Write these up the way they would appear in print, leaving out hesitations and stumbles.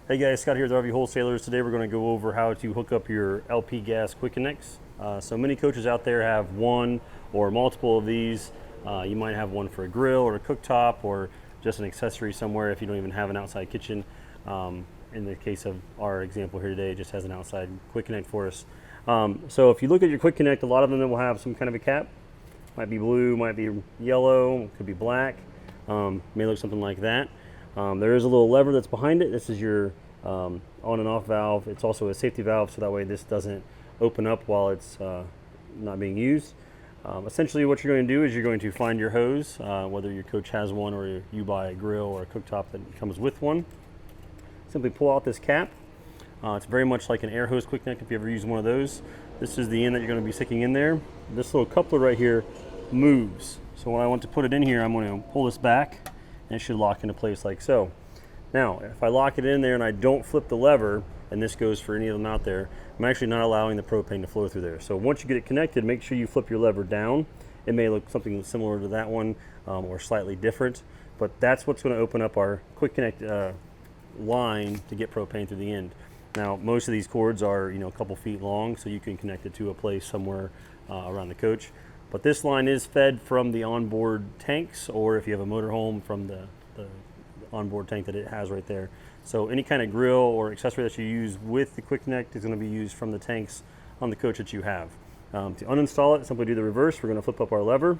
Hey guys, Scott here with RV Wholesalers. Today we're going to go over how to hook up your LP gas quick connects. So many coaches out there have one or multiple of these. You might have one for a grill or a cooktop or just an accessory somewhere if you don't even have an outside kitchen. In the case of our example here today, it just has an outside quick connect for us. So if you look at your quick connect, a lot of them will have some kind of a cap. Might be blue, might be yellow, could be black, may look something like that. There is a little lever that's behind it. This is your on and off valve. It's also a safety valve, so that way this doesn't open up while it's not being used. Essentially what you're going to do is you're going to find your hose, whether your coach has one or you buy a grill or a cooktop that comes with one. Simply pull out this cap. It's very much like an air hose quick connect if you ever use one of those. This is the end that you're going to be sticking in there. This little coupler right here moves. So when I want to put it in here, I'm going to pull this back and it should lock into place like so. Now, if I lock it in there and I don't flip the lever, and this goes for any of them out there, I'm actually not allowing the propane to flow through there. So once you get it connected, make sure you flip your lever down. It may look something similar to that one or slightly different, but that's what's going to open up our quick connect line to get propane through the end. Now, most of these cords are a couple feet long, so you can connect it to a place somewhere around the coach. But this line is fed from the onboard tanks, or if you have a motorhome, from the onboard tank that it has right there. So any kind of grill or accessory that you use with the quick connect is going to be used from the tanks on the coach that you have. To uninstall it, simply do the reverse. We're going to flip up our lever.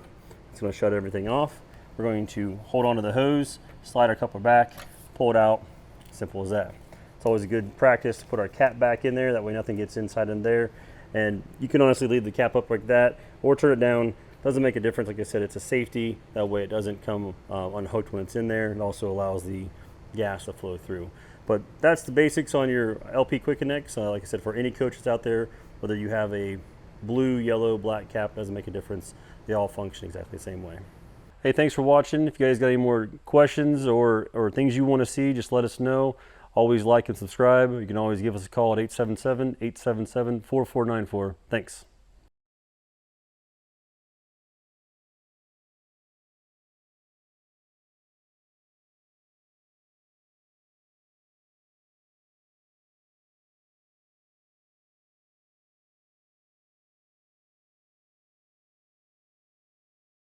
It's going to shut everything off. We're going to hold onto the hose, slide our coupler back, pull it out. Simple as that. It's always a good practice to put our cap back in there. That way nothing gets inside in there. And you can honestly leave the cap up like that or turn it down. Doesn't make a difference. Like I said, it's a safety. That way it doesn't come unhooked when it's in there. It also allows the gas to flow through. But that's the basics on your LP quick connects. Like I said, for any coaches out there, whether you have a blue, yellow, black cap, doesn't make a difference. They all function exactly the same way. Hey, thanks for watching. If you guys got any more questions or things you want to see, just let us know. Always like and subscribe. You can always give us a call at 877-877-4494. Thanks.